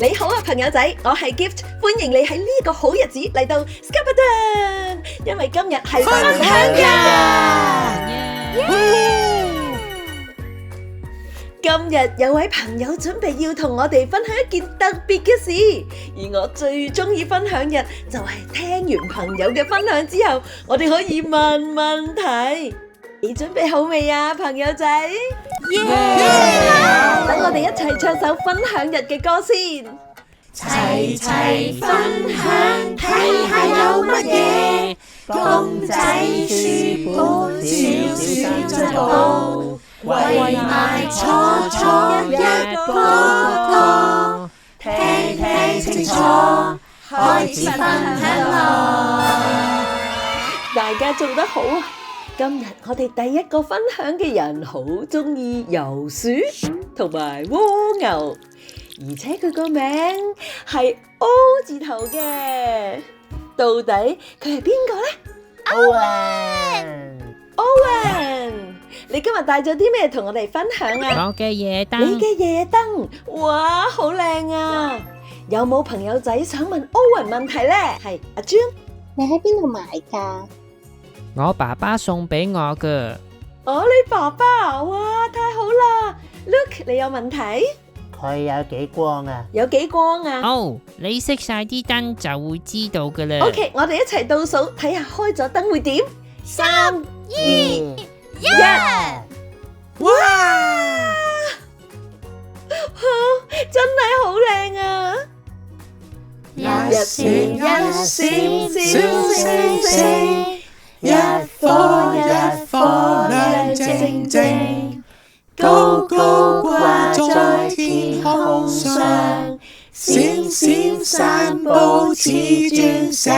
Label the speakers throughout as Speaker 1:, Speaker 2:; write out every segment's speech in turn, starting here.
Speaker 1: 你好啊，朋友仔，我係 Gift， 歡迎你喺呢個好日子嚟到 Scabadan， 因為今日係分享日。今日有位朋友準備要同我哋分享一件特別嘅事，而我最中意分享日就係聽完朋友嘅分享之後，我哋可以問問題。你準備好未啊，朋友仔？等我哋一齊唱首分享日嘅歌先。
Speaker 2: 齊齊分享，睇下有乜嘢，公仔書本小小進步，圍埋坐坐一個個，聽聽清楚，開始分享咯。
Speaker 1: 大家做得好啊！今日我哋第一個分享嘅人好鍾意游鼠同埋蝸牛，而且佢個名係 O 字頭嘅，到底佢係邊個呢？ Owen， 你今日帶咗啲咩同我哋分享啊？
Speaker 3: 我嘅夜燈，
Speaker 1: 你嘅夜燈，哇，好靚啊！有冇朋友仔想問 Owen 問題呢？係阿 June，
Speaker 4: 你喺邊度買㗎？
Speaker 3: 我爸爸送俾我㗎。
Speaker 1: 哦，你爸爸，哇，太好啦 ！Look， 你有問題？
Speaker 5: 佢有幾光啊？
Speaker 1: 有幾光啊？
Speaker 3: 哦，你熄晒啲燈就會知道㗎啦。
Speaker 1: OK， 我哋一齊倒數，睇下開咗燈會點？3、2、1，哇！真係好靚啊！
Speaker 2: 一閃一閃小星星，一顆一顆亮晶晶，高高掛在天空上，閃閃散步似鑽石，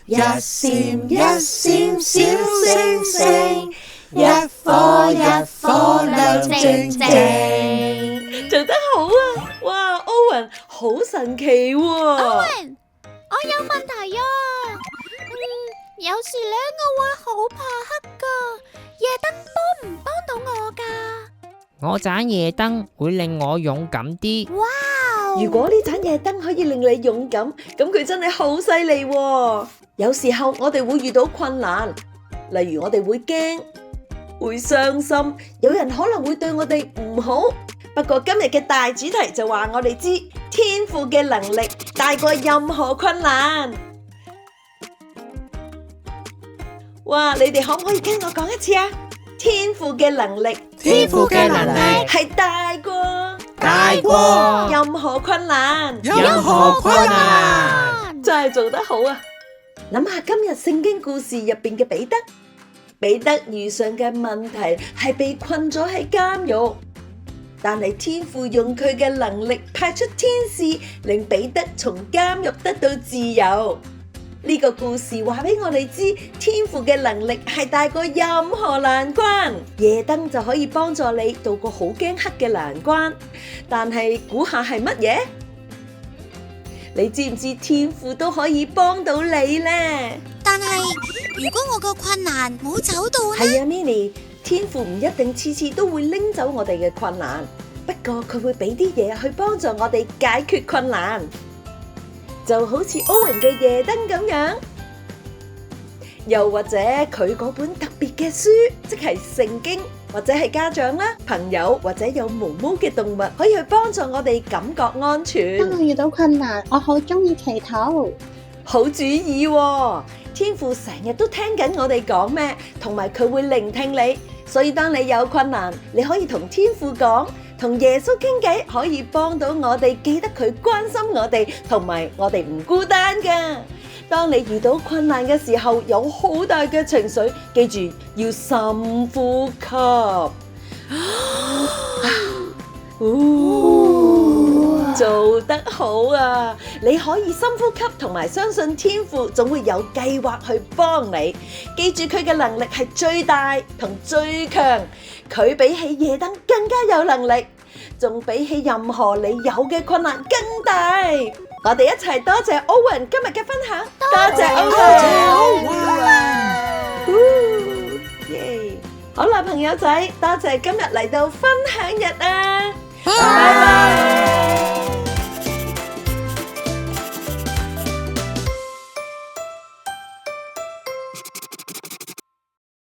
Speaker 2: 一閃一閃小星星，一顆一顆亮晶晶。
Speaker 1: 做得好啊！哇，Owen 好神奇喎
Speaker 6: ！Owen，我有問題啊！有時咧我會好怕黑噶，夜燈幫唔幫到我噶？
Speaker 3: 我盞夜燈會令我勇敢啲。
Speaker 6: 哇！
Speaker 1: 如果呢盞夜燈可以令你勇敢，咁佢真係好犀利喎！有時候我哋會遇到困難，例如我哋會驚、會傷心，有人可能會對我哋唔好。不過今日嘅大主題就話我哋知，天父嘅能力大過任何困難。哇！你哋可唔可以跟我講一次啊？天父嘅能力，
Speaker 2: 天父嘅能力
Speaker 1: 係大過任何困難，真係做得好啊！諗下今日聖經故事入邊嘅彼得遇上嘅問題係被困咗喺監獄，但係天父用佢嘅能力派出天使，令彼得從監獄得到自由。呢個故事話俾我哋知，天父嘅能力係大過任何難關。夜燈就可以幫助你渡過好驚黑嘅難關，但係估下係乜嘢？你知唔知天父都可以幫到你呢？
Speaker 6: 但係如果我個困難冇走到呢？
Speaker 1: 係啊 ，Minnie， 天父唔一定次次都會拎走我哋嘅困難，不過佢會俾啲嘢去幫助我哋解決困難。就好似 Owen 嘅夜燈咁樣，又或者佢嗰本特別嘅書，即係聖經，或者係家長啦、朋友或者有毛毛嘅動物，可以去幫助我哋感覺安全。
Speaker 4: 當我遇到困難，我好鍾意祈禱。
Speaker 1: 好主意喎！天父成日都聽緊我哋講咩，同埋佢會聆聽你，所以當你有困難，你可以同天父講。同耶穌傾偈可以幫到我哋，記得佢關心我哋，同埋我哋唔孤單㗎。當你遇到困難嘅時候，有好大嘅情緒，記住要深呼吸。做得好啊！你可以深呼吸，同埋相信天父總會有計劃去幫你。記住佢嘅能力係最大同最強，佢比起夜燈更加有能力，仲比起任何你有嘅困難更大。我哋一齊多謝 Owen 今日嘅分享，多謝 Owen。好啦，朋友仔，多謝今日嚟到分享日啊！拜拜。